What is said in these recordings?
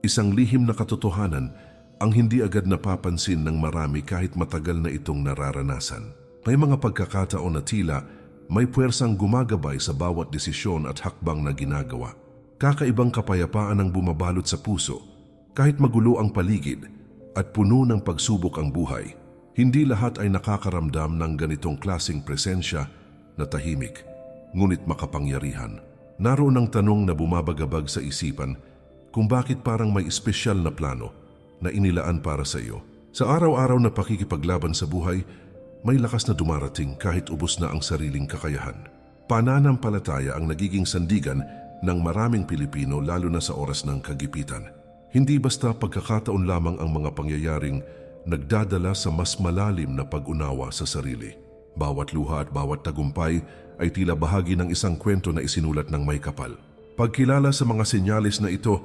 Isang lihim na katotohanan ang hindi agad napapansin ng marami kahit matagal na itong nararanasan. May mga pagkakataon na tila may puwersang gumagabay sa bawat desisyon at hakbang na ginagawa. Kakaibang kapayapaan ang bumabalot sa puso kahit magulo ang paligid at puno ng pagsubok ang buhay. Hindi lahat ay nakakaramdam ng ganitong klaseng presensya na tahimik, ngunit makapangyarihan. Naroon ang tanong na bumabagabag sa isipan kung bakit parang may espesyal na plano na inilaan para sa iyo. Sa araw-araw na pakikipaglaban sa buhay, may lakas na dumarating kahit ubos na ang sariling kakayahan. Pananampalataya ang nagiging sandigan ng maraming Pilipino lalo na sa oras ng kagipitan. Hindi basta pagkakataon lamang ang mga pangyayaring nagdadala sa mas malalim na pag-unawa sa sarili. Bawat luha at bawat tagumpay ay tila bahagi ng isang kwento na isinulat ng may kapal. Pagkilala sa mga senyalis na ito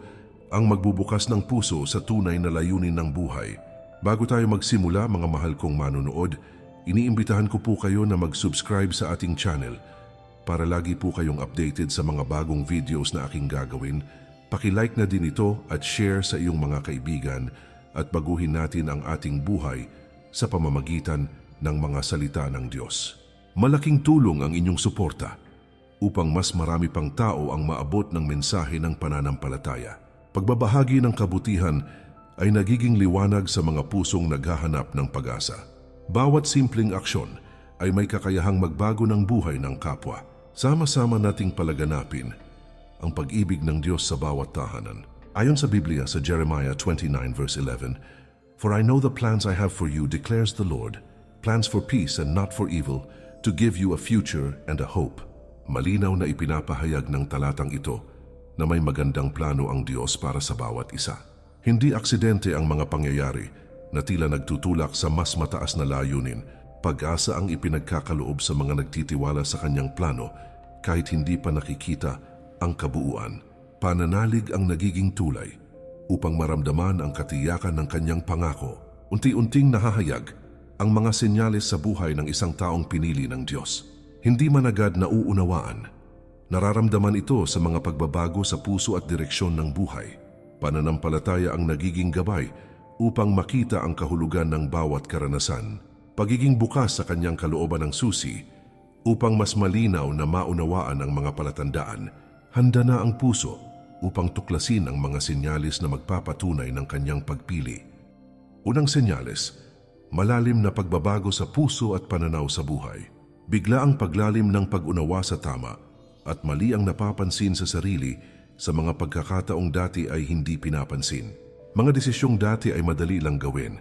ang magbubukas ng puso sa tunay na layunin ng buhay. Bago tayo magsimula, mga mahal kong manonood, iniimbitahan ko po kayo na mag-subscribe sa ating channel para lagi po kayong updated sa mga bagong videos na aking gagawin. Paki-like na din ito at share sa iyong mga kaibigan at baguhin natin ang ating buhay sa pamamagitan ng mga salita ng Diyos. Malaking tulong ang inyong suporta upang mas marami pang tao ang maabot ng mensahe ng pananampalataya. Pagbabahagi ng kabutihan ay nagiging liwanag sa mga pusong naghahanap ng pag-asa. Bawat simpleng aksyon ay may kakayahang magbago ng buhay ng kapwa. Sama-sama nating palaganapin ang pag-ibig ng Diyos sa bawat tahanan. Ayon sa Biblia sa Jeremiah 29 verse 11, "For I know the plans I have for you, declares the Lord, plans for peace and not for evil, to give you a future and a hope." Malinaw na ipinapahayag ng talatang ito na may magandang plano ang Diyos para sa bawat isa. Hindi aksidente ang mga pangyayari na tila nagtutulak sa mas mataas na layunin. Pag-asa ang ipinagkakaloob sa mga nagtitiwala sa kanyang plano kahit hindi pa nakikita ang kabuuan. Pananalig ang nagiging tulay upang maramdaman ang katiyakan ng kanyang pangako. Unti-unting nahahayag ang mga senyales sa buhay ng isang taong pinili ng Diyos. Hindi man agad nauunawaan, nararamdaman ito sa mga pagbabago sa puso at direksyon ng buhay. Pananampalataya ang nagiging gabay upang makita ang kahulugan ng bawat karanasan. Pagiging bukas sa kanyang kalooban ng susi upang mas malinaw na maunawaan ang mga palatandaan. Handa na ang puso upang tuklasin ang mga senyales na magpapatunay ng kanyang pagpili. Unang senyales, malalim na pagbabago sa puso at pananaw sa buhay. Bigla ang paglalim ng pag-unawa sa tama at mali ang napapansin sa sarili sa mga pagkakataong dati ay hindi pinapansin. Mga desisyong dati ay madali lang gawin,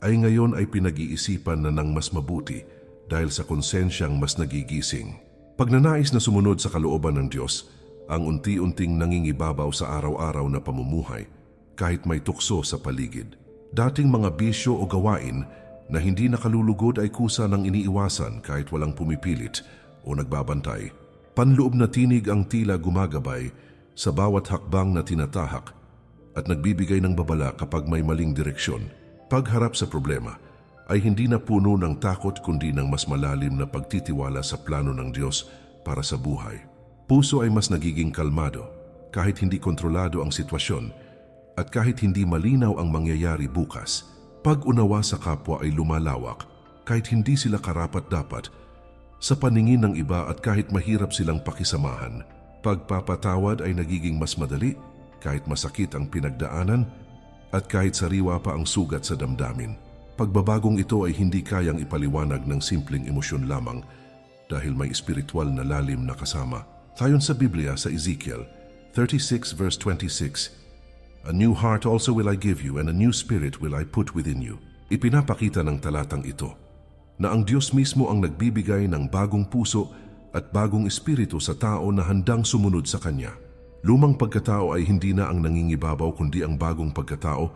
ay ngayon ay pinag-iisipan na ng mas mabuti dahil sa konsensyang mas nagigising. Pagnanais na sumunod sa kalooban ng Diyos, ang unti-unting nangingibabaw sa araw-araw na pamumuhay kahit may tukso sa paligid. Dating mga bisyo o gawain na hindi nakalulugod ay kusa ng iniiwasan kahit walang pumipilit o nagbabantay. Panloob na tinig ang tila gumagabay sa bawat hakbang na tinatahak at nagbibigay ng babala kapag may maling direksyon. Pagharap sa problema ay hindi na puno ng takot kundi ng mas malalim na pagtitiwala sa plano ng Diyos para sa buhay. Puso ay mas nagiging kalmado kahit hindi kontrolado ang sitwasyon at kahit hindi malinaw ang mangyayari bukas. Pag-unawa sa kapwa ay lumalawak kahit hindi sila karapat-dapat sa paningin ng iba at kahit mahirap silang pakisamahan. Pagpapatawad ay nagiging mas madali kahit masakit ang pinagdaanan at kahit sariwa pa ang sugat sa damdamin. Pagbabagong ito ay hindi kayang ipaliwanag ng simpleng emosyon lamang dahil may espiritual na lalim na kasama. Ayon sa Biblia sa Ezekiel 36 verse 26, "A new heart also will I give you, and a new spirit will I put within you." Ipinapakita ng talatang ito na ang Diyos mismo ang nagbibigay ng bagong puso at bagong espiritu sa tao na handang sumunod sa Kanya. Lumang pagkatao ay hindi na ang nangingibabaw kundi ang bagong pagkatao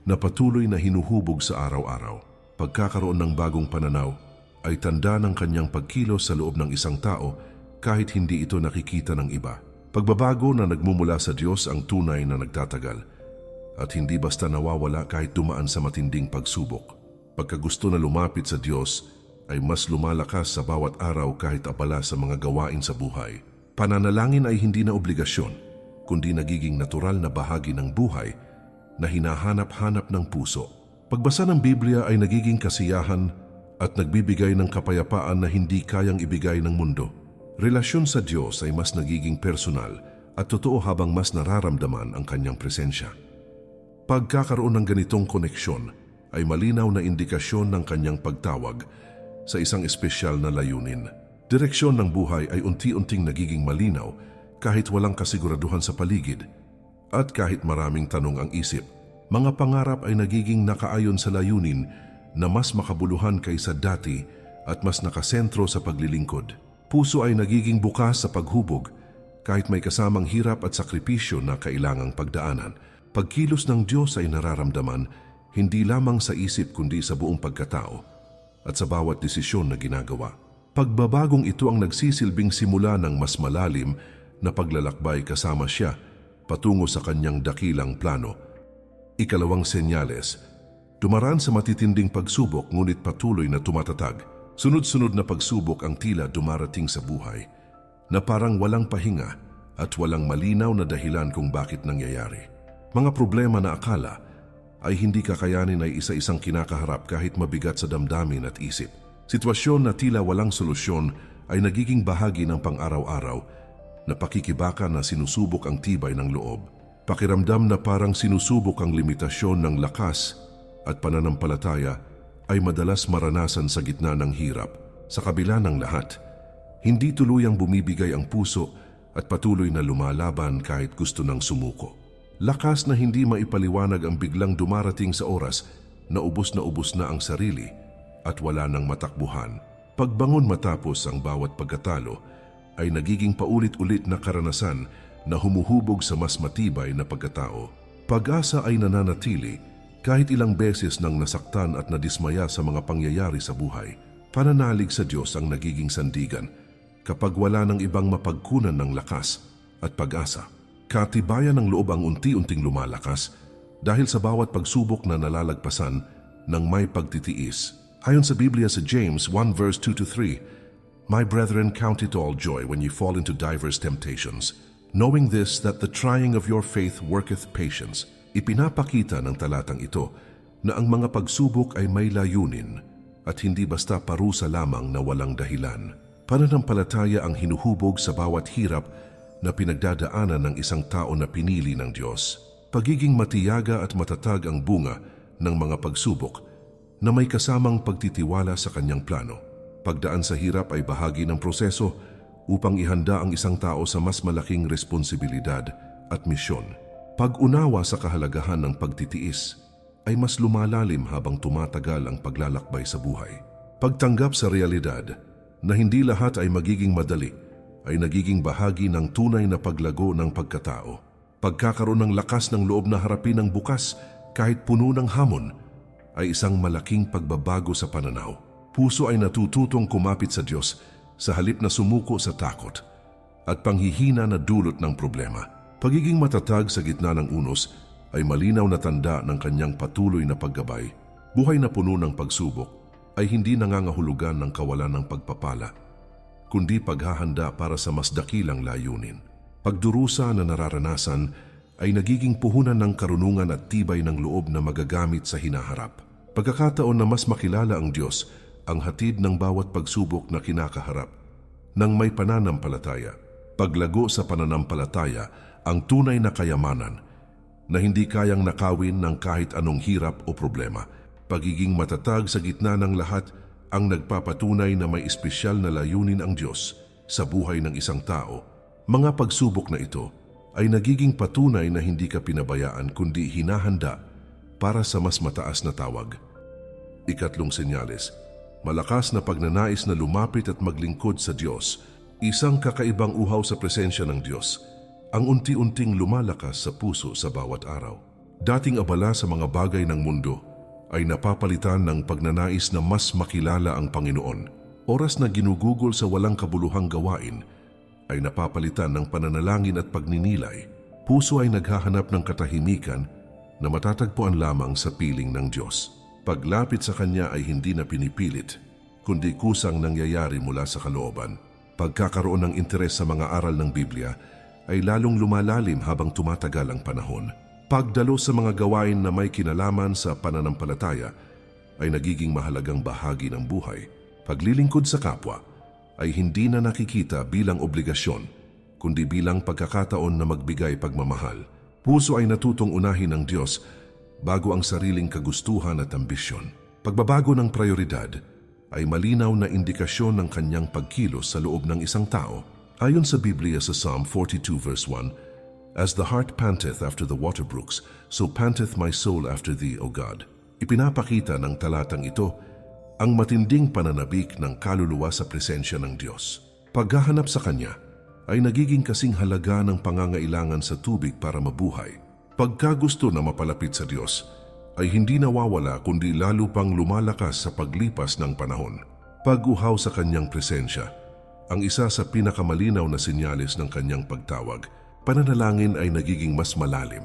na patuloy na hinuhubog sa araw-araw. Pagkakaroon ng bagong pananaw ay tanda ng kanyang pagkilos sa loob ng isang tao kahit hindi ito nakikita ng iba. Pagbabago na nagmumula sa Diyos ang tunay na nagtatagal at hindi basta nawawala kahit dumaan sa matinding pagsubok. Pagkagusto na lumapit sa Diyos ay mas lumalakas sa bawat araw kahit abala sa mga gawain sa buhay. Pananalangin ay hindi na obligasyon, kundi nagiging natural na bahagi ng buhay na hinahanap-hanap ng puso. Pagbasa ng Biblia ay nagiging kasiyahan at nagbibigay ng kapayapaan na hindi kayang ibigay ng mundo. Relasyon sa Diyos ay mas nagiging personal at totoo habang mas nararamdaman ang kanyang presensya. Pagkakaroon ng ganitong koneksyon ay malinaw na indikasyon ng kanyang pagtawag sa isang espesyal na layunin. Direksyon ng buhay ay unti-unting nagiging malinaw kahit walang kasiguraduhan sa paligid at kahit maraming tanong ang isip. Mga pangarap ay nagiging nakaayon sa layunin na mas makabuluhan kaysa dati at mas nakasentro sa paglilingkod. Puso ay nagiging bukas sa paghubog kahit may kasamang hirap at sakripisyo na kailangang pagdaanan. Pagkilos ng Diyos ay nararamdaman hindi lamang sa isip kundi sa buong pagkatao at sa bawat desisyon na ginagawa. Pagbabagong ito ang nagsisilbing simula ng mas malalim na paglalakbay kasama siya patungo sa kanyang dakilang plano. Ikalawang senyales, dumaraan sa matitinding pagsubok ngunit patuloy na tumatatag. Sunod-sunod na pagsubok ang tila dumarating sa buhay na parang walang pahinga at walang malinaw na dahilan kung bakit nangyayari. Mga problema na akala ay hindi kakayanin ay isa-isang kinakaharap kahit mabigat sa damdamin at isip. Sitwasyon na tila walang solusyon ay nagiging bahagi ng pang-araw-araw na pakikibaka na sinusubok ang tibay ng loob. Pakiramdam na parang sinusubok ang limitasyon ng lakas at pananampalataya ay madalas maranasan sa gitna ng hirap. Sa kabila ng lahat, hindi tuluyang bumibigay ang puso at patuloy na lumalaban kahit gusto ng sumuko. Lakas na hindi maipaliwanag ang biglang dumarating sa oras na ubos na ang sarili at wala nang matakbuhan. Pagbangon matapos ang bawat pagkatalo ay nagiging paulit-ulit na karanasan na humuhubog sa mas matibay na pagkatao. Pag-asa ay nananatili kahit ilang beses nang nasaktan at nadismaya sa mga pangyayari sa buhay. Pananalig sa Diyos ang nagiging sandigan kapag wala ng ibang mapagkunan ng lakas at pag-asa. Katibayan ng loob ang unti-unting lumalakas dahil sa bawat pagsubok na nalalagpasan ng may pagtitiis. Ayon sa Biblia sa James 1 verse 2-3, "My brethren, count it all joy when you fall into diverse temptations, knowing this, that the trying of your faith worketh patience." Ipinapakita ng talatang ito na ang mga pagsubok ay may layunin at hindi basta parusa lamang na walang dahilan. Pananampalataya ang hinuhubog sa bawat hirap na pinagdadaanan ng isang tao na pinili ng Diyos. Pagiging matiyaga at matatag ang bunga ng mga pagsubok na may kasamang pagtitiwala sa kanyang plano. Pagdaan sa hirap ay bahagi ng proseso upang ihanda ang isang tao sa mas malaking responsibilidad at misyon. Pag-unawa sa kahalagahan ng pagtitiis ay mas lumalalim habang tumatagal ang paglalakbay sa buhay. Pagtanggap sa realidad na hindi lahat ay magiging madali ay nagiging bahagi ng tunay na paglago ng pagkatao. Pagkakaroon ng lakas ng loob na harapin ang bukas kahit puno ng hamon ay isang malaking pagbabago sa pananaw. Puso ay natututong kumapit sa Diyos sa halip na sumuko sa takot at panghihina na dulot ng problema. Pagiging matatag sa gitna ng unos ay malinaw na tanda ng kanyang patuloy na paggabay. Buhay na puno ng pagsubok ay hindi nangangahulugan ng kawalan ng pagpapala, kundi paghahanda para sa mas dakilang layunin. Pagdurusa na nararanasan ay nagiging puhunan ng karunungan at tibay ng loob na magagamit sa hinaharap. Pagkakataon na mas makilala ang Diyos ang hatid ng bawat pagsubok na kinakaharap. Nang may pananampalataya, paglago sa pananampalataya ang tunay na kayamanan na hindi kayang nakawin ng kahit anong hirap o problema. Pagiging matatag sa gitna ng lahat ang nagpapatunay na may espesyal na layunin ang Diyos sa buhay ng isang tao. Mga pagsubok na ito ay nagiging patunay na hindi ka pinabayaan kundi hinahanda para sa mas mataas na tawag. Ikatlong senyales, malakas na pagnanais na lumapit at maglingkod sa Diyos. Isang kakaibang uhaw sa presensya ng Diyos ang unti-unting lumalakas sa puso sa bawat araw. Dating abala sa mga bagay ng mundo ay napapalitan ng pagnanais na mas makilala ang Panginoon. Oras na ginugugol sa walang kabuluhang gawain ay napapalitan ng pananalangin at pagninilay. Puso ay naghahanap ng katahimikan na matatagpuan lamang sa piling ng Diyos. Paglapit sa Kanya ay hindi na pinipilit, kundi kusang nangyayari mula sa kalooban. Pagkakaroon ng interes sa mga aral ng Biblia ay lalong lumalalim habang tumatagal ang panahon. Pagdalo sa mga gawain na may kinalaman sa pananampalataya ay nagiging mahalagang bahagi ng buhay. Paglilingkod sa kapwa ay hindi na nakikita bilang obligasyon, kundi bilang pagkakataon na magbigay pagmamahal. Puso ay natutong unahin ng Diyos bago ang sariling kagustuhan at ambisyon. Pagbabago ng prioridad ay malinaw na indikasyon ng kanyang pagkilos sa loob ng isang tao. Ayon sa Biblia sa Psalm 42 verse 1, "As the heart panteth after the water brooks, so panteth my soul after thee, O God." Ipinapakita ng talatang ito ang matinding pananabik ng kaluluwa sa presensya ng Diyos. Paghahanap sa Kanya ay nagiging kasing halaga ng pangangailangan sa tubig para mabuhay. Pagkagusto na mapalapit sa Diyos ay hindi nawawala kundi lalo pang lumalakas sa paglipas ng panahon. Pag-uhaw sa Kanyang presensya, ang isa sa pinakamalinaw na senyales ng Kanyang pagtawag, pananalangin ay nagiging mas malalim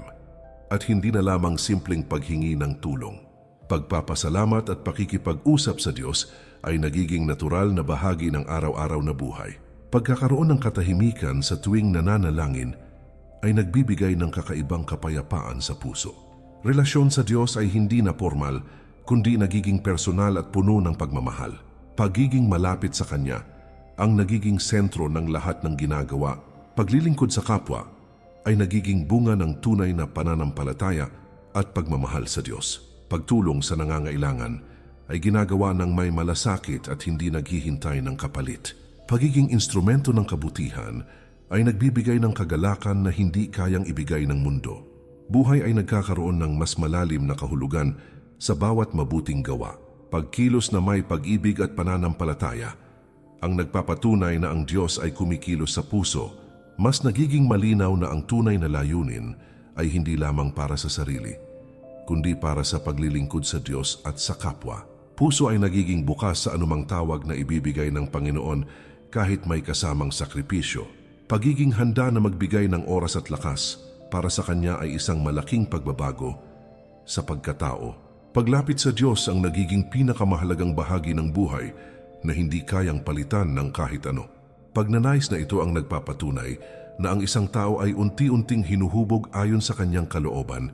at hindi na lamang simpleng paghingi ng tulong. Pagpapasalamat at pakikipag-usap sa Diyos ay nagiging natural na bahagi ng araw-araw na buhay. Pagkakaroon ng katahimikan sa tuwing nananalangin ay nagbibigay ng kakaibang kapayapaan sa puso. Relasyon sa Diyos ay hindi na formal, kundi nagiging personal at puno ng pagmamahal. Pagiging malapit sa Kanya ang nagiging sentro ng lahat ng ginagawa. Paglilingkod sa kapwa ay nagiging bunga ng tunay na pananampalataya at pagmamahal sa Diyos. Pagtulong sa nangangailangan ay ginagawa ng may malasakit at hindi naghihintay ng kapalit. Pagiging instrumento ng kabutihan ay nagbibigay ng kagalakan na hindi kayang ibigay ng mundo. Buhay ay nagkakaroon ng mas malalim na kahulugan sa bawat mabuting gawa. Pagkilos na may pag-ibig at pananampalataya ang nagpapatunay na ang Diyos ay kumikilos sa puso. Mas nagiging malinaw na ang tunay na layunin ay hindi lamang para sa sarili, kundi para sa paglilingkod sa Diyos at sa kapwa. Puso ay nagiging bukas sa anumang tawag na ibibigay ng Panginoon kahit may kasamang sakripisyo. Pagiging handa na magbigay ng oras at lakas para sa Kanya ay isang malaking pagbabago sa pagkatao. Paglapit sa Diyos ang nagiging pinakamahalagang bahagi ng buhay na hindi kayang palitan ng kahit ano. Pagnanais na ito ang nagpapatunay na ang isang tao ay unti-unting hinuhubog ayon sa kanyang kalooban.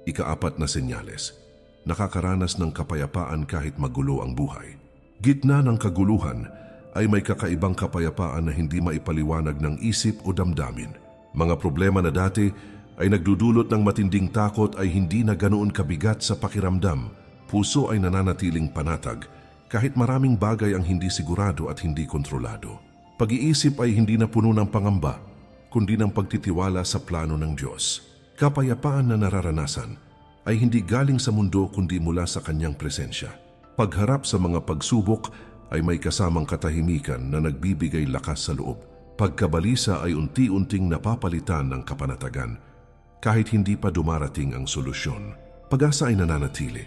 Ika-4 na senyales, nakakaranas ng kapayapaan kahit magulo ang buhay. Gitna ng kaguluhan ay may kakaibang kapayapaan na hindi maipaliwanag ng isip o damdamin. Mga problema na dati ay nagdudulot ng matinding takot ay hindi na ganoon kabigat sa pakiramdam. Puso ay nananatiling panatag kahit maraming bagay ang hindi sigurado at hindi kontrolado. Pag-iisip ay hindi na puno ng pangamba, kundi ng pagtitiwala sa plano ng Diyos. Kapayapaan na nararanasan ay hindi galing sa mundo kundi mula sa Kanyang presensya. Pagharap sa mga pagsubok ay may kasamang katahimikan na nagbibigay lakas sa loob. Pagkabalisa ay unti-unting napapalitan ng kapanatagan kahit hindi pa dumarating ang solusyon. Pag-asa ay nananatili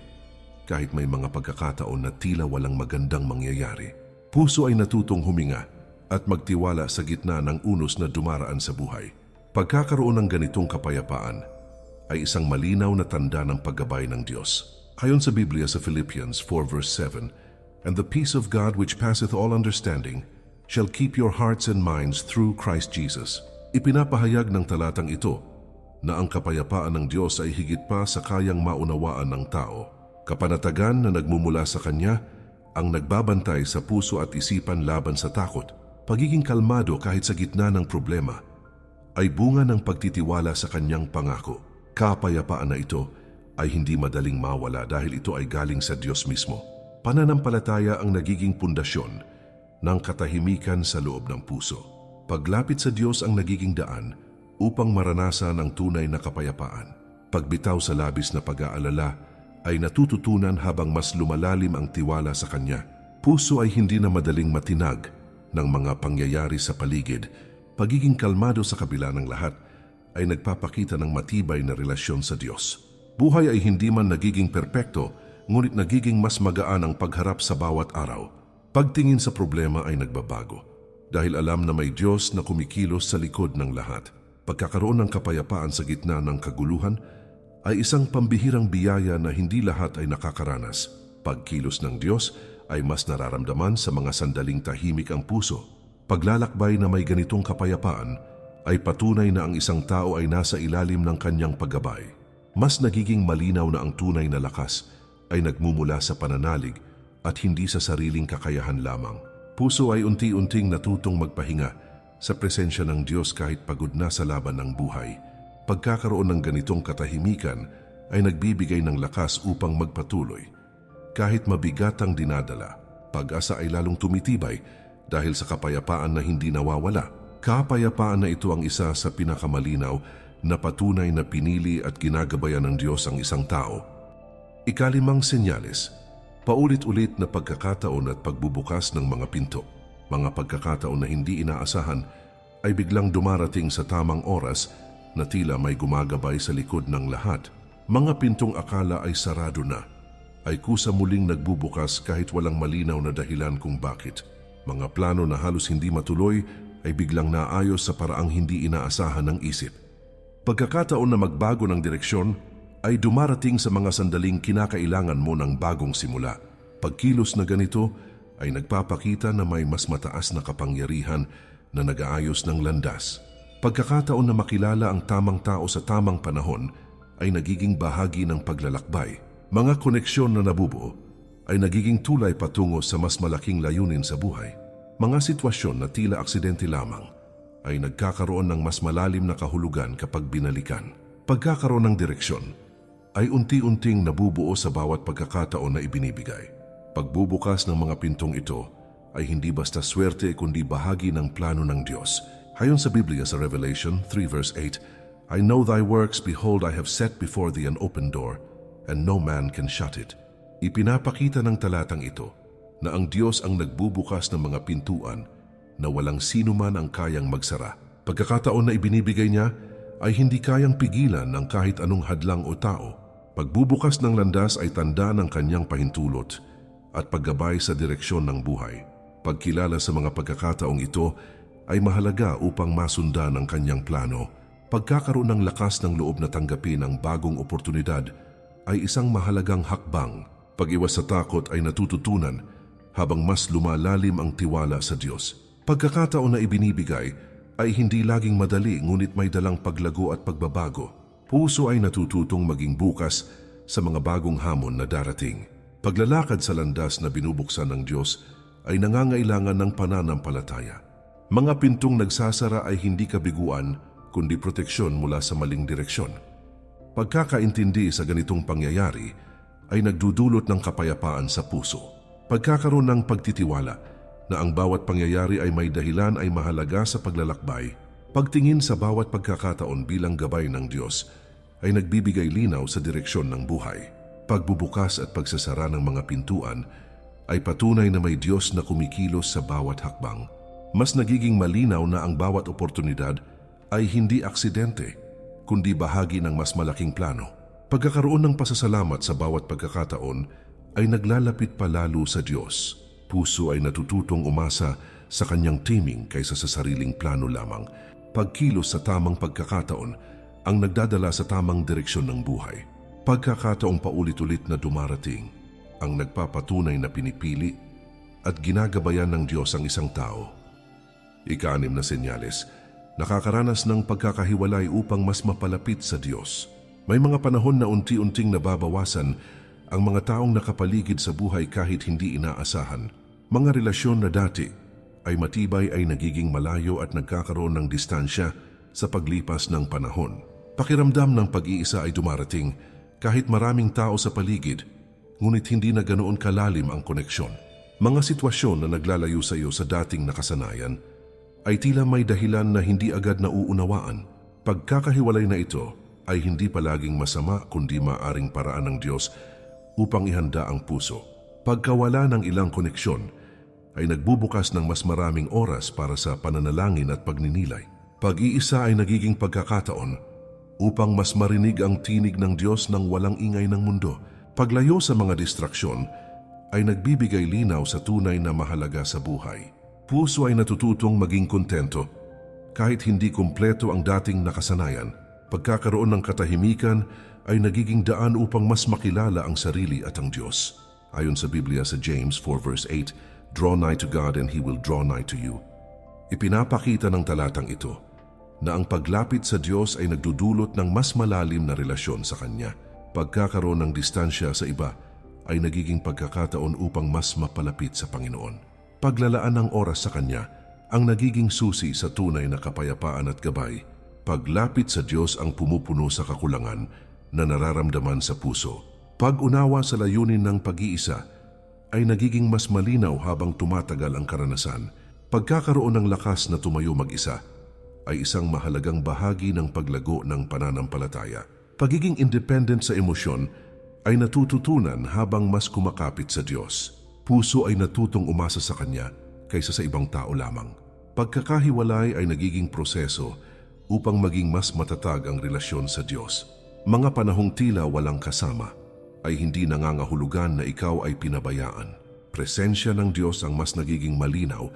kahit may mga pagkakataon na tila walang magandang mangyayari. Puso ay natutong huminga at magtiwala sa gitna ng unos na dumaraan sa buhay. Pagkakaroon ng ganitong kapayapaan ay isang malinaw na tanda ng paggabay ng Diyos. Ayon sa Biblia sa Philippians 4 verse 7, "And the peace of God which passeth all understanding shall keep your hearts and minds through Christ Jesus." Ipinapahayag ng talatang ito na ang kapayapaan ng Diyos ay higit pa sa kayang maunawaan ng tao. Kapanatagan na nagmumula sa Kanya ang nagbabantay sa puso at isipan laban sa takot. Pagiging kalmado kahit sa gitna ng problema ay bunga ng pagtitiwala sa Kanyang pangako. Kapayapaan na ito ay hindi madaling mawala dahil ito ay galing sa Diyos mismo. Pananampalataya ang nagiging pundasyon ng katahimikan sa loob ng puso. Paglapit sa Diyos ang nagiging daan upang maranasan ang tunay na kapayapaan. Pagbitaw sa labis na pag-aalala ay natututunan habang mas lumalalim ang tiwala sa Kanya. Puso ay hindi na madaling matinag ng mga pangyayari sa paligid. Pagiging kalmado sa kabila ng lahat ay nagpapakita ng matibay na relasyon sa Diyos. Buhay ay hindi man nagiging perpekto, ngunit nagiging mas magaan ang pagharap sa bawat araw. Pagtingin sa problema ay nagbabago dahil alam na may Diyos na kumikilos sa likod ng lahat. Pagkakaroon ng kapayapaan sa gitna ng kaguluhan ay isang pambihirang biyaya na hindi lahat ay nakakaranas. Pagkilos ng Diyos ay mas nararamdaman sa mga sandaling tahimik ang puso. Paglalakbay na may ganitong kapayapaan ay patunay na ang isang tao ay nasa ilalim ng kanyang paggabay. Mas nagiging malinaw na ang tunay na lakas ay nagmumula sa pananalig at hindi sa sariling kakayahan lamang. Puso ay unti-unting natutong magpahinga sa presensya ng Diyos kahit pagod na sa laban ng buhay. Pagkakaroon ng ganitong katahimikan ay nagbibigay ng lakas upang magpatuloy. Kahit mabigat ang dinadala, pag-asa ay lalong tumitibay dahil sa kapayapaan na hindi nawawala. Kapayapaan na ito ang isa sa pinakamalinaw na patunay na pinili at ginagabayan ng Diyos ang isang tao. Ikalimang senyales, paulit-ulit na pagkakataon at pagbubukas ng mga pinto. Mga pagkakataon na hindi inaasahan ay biglang dumarating sa tamang oras na tila may gumagabay sa likod ng lahat. Mga pintong akala ay sarado na, ay kusa muling nagbubukas kahit walang malinaw na dahilan kung bakit. Mga plano na halos hindi matuloy ay biglang naayos sa paraang hindi inaasahan ng isip. Pagkakataon na magbago ng direksyon ay dumarating sa mga sandaling kinakailangan mo ng bagong simula. Pagkilos na ganito ay nagpapakita na may mas mataas na kapangyarihan na nag-aayos ng landas. Pagkakataon na makilala ang tamang tao sa tamang panahon ay nagiging bahagi ng paglalakbay. Mga koneksyon na nabubuo ay nagiging tulay patungo sa mas malaking layunin sa buhay. Mga sitwasyon na tila aksidente lamang ay nagkakaroon ng mas malalim na kahulugan kapag binalikan. Pagkakaroon ng direksyon ay unti-unting nabubuo sa bawat pagkakataon na ibinibigay. Pagbubukas ng mga pintong ito ay hindi basta swerte kundi bahagi ng plano ng Diyos. Ayon sa Biblia sa Revelation 3 verse 8, I know thy works, behold, I have set before thee an open door, and no man can shut it. Ipinapakita ng talatang ito na ang Diyos ang nagbubukas ng mga pintuan na walang sino man ang kayang magsara. Pagkakataon na ibinibigay niya ay hindi kayang pigilan ng kahit anong hadlang o tao. Pagbubukas ng landas ay tanda ng kanyang pahintulot at paggabay sa direksyon ng buhay. Pagkilala sa mga pagkakataong ito ay mahalaga upang masundan ang kanyang plano. Pagkakaroon ng lakas ng loob na tanggapin ang bagong oportunidad ay isang mahalagang hakbang. Pag-iwas sa takot ay natututunan habang mas lumalalim ang tiwala sa Diyos. Pagkakataon na ibinibigay ay hindi laging madali ngunit may dalang paglago at pagbabago. Puso ay natututong maging bukas sa mga bagong hamon na darating. Paglalakad sa landas na binubuksan ng Diyos ay nangangailangan ng pananampalataya. Mga pintong nagsasara ay hindi kabiguan kundi proteksyon mula sa maling direksyon. Pagkakaintindi sa ganitong pangyayari ay nagdudulot ng kapayapaan sa puso. Pagkakaroon ng pagtitiwala na ang bawat pangyayari ay may dahilan ay mahalaga sa paglalakbay. Pagtingin sa bawat pagkakataon bilang gabay ng Diyos ay nagbibigay linaw sa direksyon ng buhay. Pagbubukas at pagsasara ng mga pintuan ay patunay na may Diyos na kumikilos sa bawat hakbang. Mas nagiging malinaw na ang bawat oportunidad ay hindi aksidente, kundi bahagi ng mas malaking plano. Pagkakaroon ng pasasalamat sa bawat pagkakataon ay naglalapit palalo sa Diyos. Puso ay natututong umasa sa kanyang timing kaysa sa sariling plano lamang. Pagkilos sa tamang pagkakataon ang nagdadala sa tamang direksyon ng buhay. Pagkakataong paulit-ulit na dumarating ang nagpapatunay na pinipili at ginagabayan ng Diyos ang isang tao. Ika-6 na senyales, nakakaranas ng pagkakahiwalay upang mas mapalapit sa Diyos. May mga panahon na unti-unting nababawasan ang mga taong nakapaligid sa buhay kahit hindi inaasahan. Mga relasyon na dati ay matibay ay nagiging malayo at nagkakaroon ng distansya sa paglipas ng panahon. Pakiramdam ng pag-iisa ay dumarating kahit maraming tao sa paligid, ngunit hindi na ganoon kalalim ang koneksyon. Mga sitwasyon na naglalayo sa iyo sa dating nakasanayan ay tila may dahilan na hindi agad nauunawaan. Pagkakahiwalay na ito ay hindi palaging masama kundi maaring paraan ng Diyos upang ihanda ang puso. Pagkawala ng ilang koneksyon ay nagbubukas ng mas maraming oras para sa pananalangin at pagninilay. Pag-iisa ay nagiging pagkakataon upang mas marinig ang tinig ng Diyos ng walang ingay ng mundo. Paglayo sa mga distraksyon ay nagbibigay linaw sa tunay na mahalaga sa buhay. Puso ay natututong maging kontento kahit hindi kumpleto ang dating nakasanayan. Pagkakaroon ng katahimikan ay nagiging daan upang mas makilala ang sarili at ang Diyos. Ayon sa Biblia sa James 4 verse 8, Draw nigh to God and He will draw nigh to you. Ipinapakita ng talatang ito na ang paglapit sa Diyos ay nagdudulot ng mas malalim na relasyon sa Kanya. Pagkakaroon ng distansya sa iba ay nagiging pagkakataon upang mas mapalapit sa Panginoon. Paglalaan ng oras sa Kanya ang nagiging susi sa tunay na kapayapaan at gabay. Paglapit sa Diyos ang pumupuno sa kakulangan na nararamdaman sa puso. Pag-unawa sa layunin ng pag-iisa ay nagiging mas malinaw habang tumatagal ang karanasan. Pagkakaroon ng lakas na tumayo mag-isa ay isang mahalagang bahagi ng paglago ng pananampalataya. Pagiging independent sa emosyon ay natututunan habang mas kumakapit sa Diyos. Puso ay natutong umasa sa Kanya kaysa sa ibang tao lamang. Pagkakahiwalay ay nagiging proseso upang maging mas matatag ang relasyon sa Diyos. Mga panahong tila walang kasama ay hindi nangangahulugan na ikaw ay pinabayaan. Presensya ng Diyos ang mas nagiging malinaw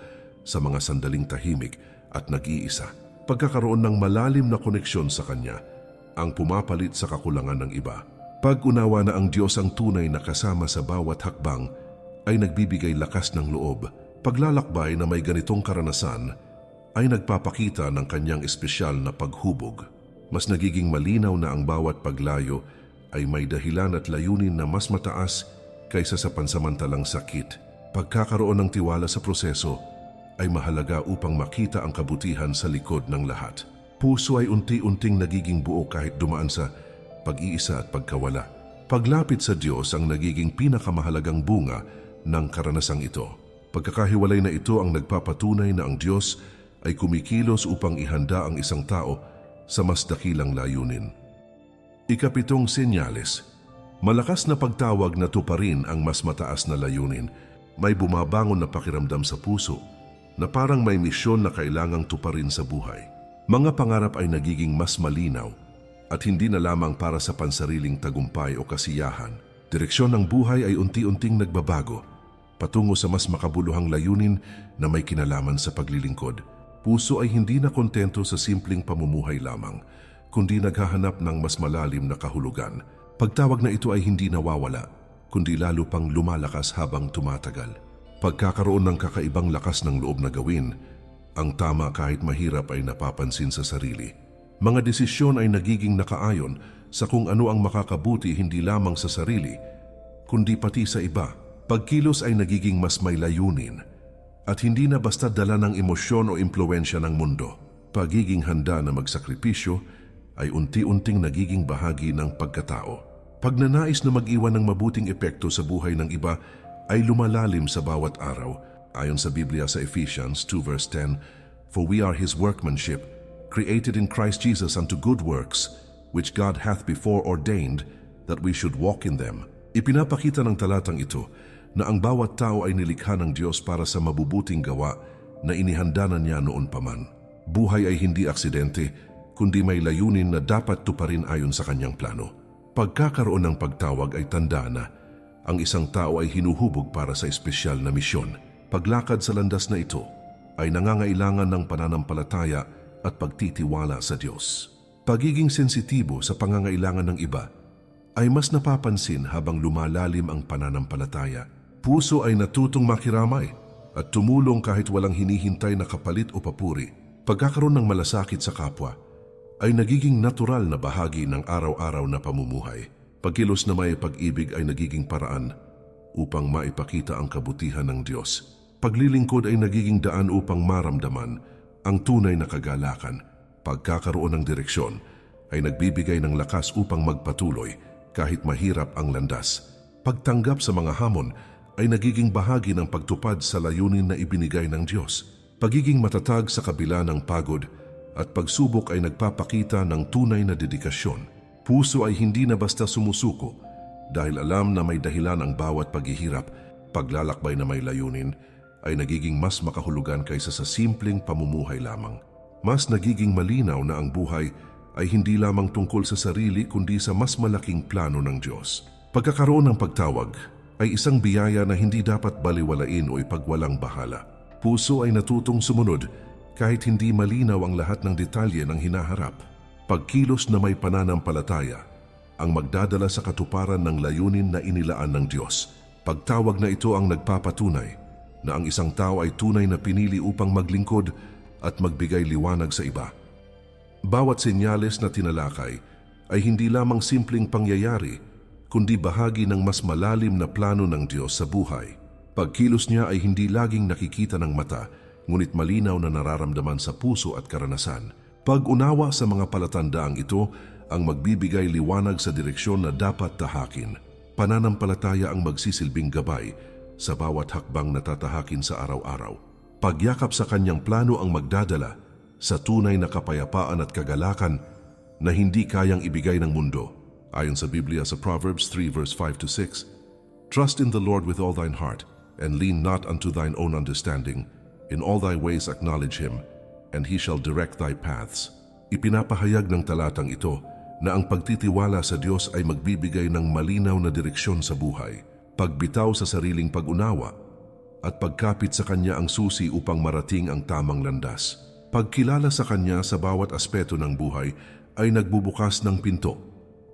sa mga sandaling tahimik at nag-iisa. Pagkakaroon ng malalim na koneksyon sa Kanya ang pumapalit sa kakulangan ng iba. Pag-unawa na ang Diyos ang tunay na kasama sa bawat hakbang ay nagbibigay lakas ng loob. Paglalakbay na may ganitong karanasan ay nagpapakita ng Kanyang espesyal na paghubog. Mas nagiging malinaw na ang bawat paglayo ay may dahilan at layunin na mas mataas kaysa sa pansamantalang sakit. Pagkakaroon ng tiwala sa proseso ay mahalaga upang makita ang kabutihan sa likod ng lahat. Puso ay unti-unting nagiging buo kahit dumaan sa pag-iisa at pagkawala. Paglapit sa Diyos ang nagiging pinakamahalagang bunga ng karanasang ito. Pagkakahiwalay na ito ang nagpapatunay na ang Diyos ay kumikilos upang ihanda ang isang tao sa mas dakilang layunin. Ikapitong senyales. Malakas na pagtawag na tuparin ang mas mataas na layunin. May bumabangon na pakiramdam sa puso na parang may misyon na kailangang tuparin sa buhay. Mga pangarap ay nagiging mas malinaw at hindi na lamang para sa pansariling tagumpay o kasiyahan. Direksyon ng buhay ay unti-unting nagbabago patungo sa mas makabuluhang layunin na may kinalaman sa paglilingkod. Puso ay hindi na kontento sa simpleng pamumuhay lamang, kundi naghahanap ng mas malalim na kahulugan. Pagtawag na ito ay hindi nawawala, kundi lalo pang lumalakas habang tumatagal. Pagkakaroon ng kakaibang lakas ng loob na gawin ang tama kahit mahirap ay napapansin sa sarili. Mga desisyon ay nagiging nakaayon sa kung ano ang makakabuti hindi lamang sa sarili, kundi pati sa iba. Pagkilos ay nagiging mas may layunin at hindi na basta dala ng emosyon o impluwensya ng mundo. Pagiging handa na magsakripisyo ay unti-unting nagiging bahagi ng pagkatao. Pagnanais na mag-iwan ng mabuting epekto sa buhay ng iba ay lumalalim sa bawat araw. Ayon sa Biblia sa Ephesians 2 verse 10, "For we are His workmanship, created in Christ Jesus unto good works, which God hath before ordained that we should walk in them." Ipinapakita ng talatang ito na ang bawat tao ay nilikha ng Diyos para sa mabubuting gawa na inihanda na niya noon pa man. Buhay ay hindi aksidente, kundi may layunin na dapat tuparin ayon sa Kanyang plano. Pagkakaroon ng pagtawag ay tanda na ang isang tao ay hinuhubog para sa espesyal na misyon. Paglakad sa landas na ito ay nangangailangan ng pananampalataya at pagtitiwala sa Diyos. Pagiging sensitibo sa pangangailangan ng iba ay mas napapansin habang lumalalim ang pananampalataya. Puso ay natutong makiramay at tumulong kahit walang hinihintay na kapalit o papuri. Pagkakaroon ng malasakit sa kapwa ay nagiging natural na bahagi ng araw-araw na pamumuhay. Pagkilos na may pag-ibig ay nagiging paraan upang maipakita ang kabutihan ng Diyos. Paglilingkod ay nagiging daan upang maramdaman ang tunay na kagalakan. Pagkakaroon ng direksyon ay nagbibigay ng lakas upang magpatuloy kahit mahirap ang landas. Pagtanggap sa mga hamon ay nagiging bahagi ng pagtupad sa layunin na ibinigay ng Diyos. Pagiging matatag sa kabila ng pagod at pagsubok ay nagpapakita ng tunay na dedikasyon. Puso ay hindi na basta sumusuko dahil alam na may dahilan ang bawat paghihirap. Paglalakbay na may layunin ay nagiging mas makahulugan kaysa sa simpleng pamumuhay lamang. Mas nagiging malinaw na ang buhay ay hindi lamang tungkol sa sarili kundi sa mas malaking plano ng Diyos. Pagkakaroon ng pagtawag ay isang biyaya na hindi dapat baliwalain o ipagwalang bahala. Puso ay natutong sumunod kahit hindi malinaw ang lahat ng detalye ng hinaharap. Pagkilos na may pananampalataya ang magdadala sa katuparan ng layunin na inilaan ng Diyos. Pagtawag na ito ang nagpapatunay na ang isang tao ay tunay na pinili upang maglingkod at magbigay liwanag sa iba. Bawat senyales na tinalakay ay hindi lamang simpleng pangyayari, kundi bahagi ng mas malalim na plano ng Diyos sa buhay. Pagkilos niya ay hindi laging nakikita ng mata, ngunit malinaw na nararamdaman sa puso at karanasan. Pag-unawa sa mga palatandaang ito ang magbibigay liwanag sa direksyon na dapat tahakin. Pananampalataya ang magsisilbing gabay sa bawat hakbang na tatahakin sa araw-araw. Pagyakap sa kanyang plano ang magdadala sa tunay na kapayapaan at kagalakan na hindi kayang ibigay ng mundo. Ayon sa Biblia sa Proverbs 3 verse 5 to 6, "Trust in the Lord with all thine heart, and lean not unto thine own understanding. In all thy ways acknowledge Him, and He shall direct thy paths." Ipinapahayag ng talatang ito na ang pagtitiwala sa Diyos ay magbibigay ng malinaw na direksyon sa buhay. Pagbitaw sa sariling pag-unawa at pagkapit sa Kanya ang susi upang marating ang tamang landas. Pagkilala sa Kanya sa bawat aspeto ng buhay ay nagbubukas ng pinto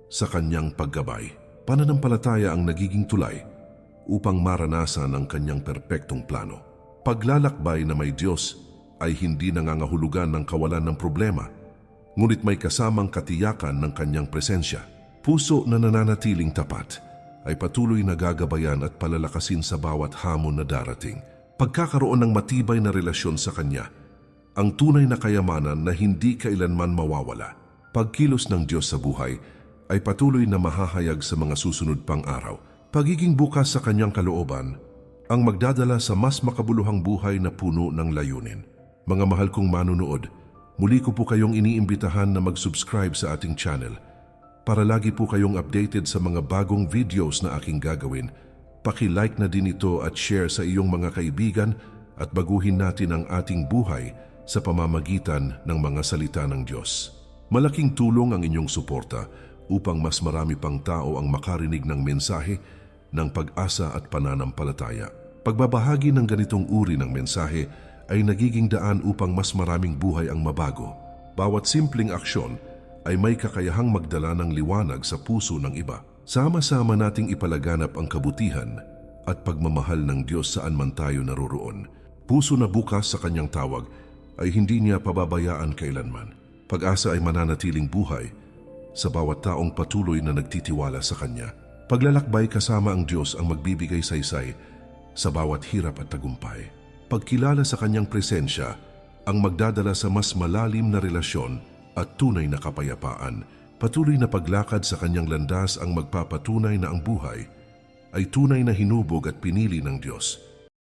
sa Kanyang paggabay. Pananampalataya ang nagiging tulay upang maranasan ang Kanyang perpektong plano. Paglalakbay na may Diyos ay hindi nangangahulugan ng kawalan ng problema, ngunit may kasamang katiyakan ng Kanyang presensya. Puso na nananatiling tapat ay patuloy na gagabayan at palalakasin sa bawat hamon na darating. Pagkakaroon ng matibay na relasyon sa Kanya, ang tunay na kayamanan na hindi kailanman mawawala. Pagkilos ng Diyos sa buhay ay patuloy na mahahayag sa mga susunod pang araw. Pagiging bukas sa Kanyang kalooban ang magdadala sa mas makabuluhang buhay na puno ng layunin. Mga mahal kong manunood, muli ko po kayong iniimbitahan na mag-subscribe sa ating channel para lagi po kayong updated sa mga bagong videos na aking gagawin. Paki-like na din ito at share sa iyong mga kaibigan at baguhin natin ang ating buhay sa pamamagitan ng mga salita ng Diyos. Malaking tulong ang inyong suporta upang mas marami pang tao ang makarinig ng mensahe ng pag-asa at pananampalataya. Pagbabahagi ng ganitong uri ng mensahe ay nagiging daan upang mas maraming buhay ang mabago. Bawat simpleng aksyon ay may kakayahang magdala ng liwanag sa puso ng iba. Sama-sama nating ipalaganap ang kabutihan at pagmamahal ng Diyos saan man tayo naroroon. Puso na bukas sa Kanyang tawag ay hindi niya pababayaan kailanman. Pag-asa ay mananatiling buhay sa bawat taong patuloy na nagtitiwala sa Kanya. Paglalakbay kasama ang Diyos ang magbibigay saysay sa bawat hirap at tagumpay. Pagkilala sa Kanyang presensya ang magdadala sa mas malalim na relasyon at tunay na kapayapaan. Patuloy na paglakad sa Kanyang landas ang magpapatunay na ang buhay ay tunay na hinubog at pinili ng Diyos.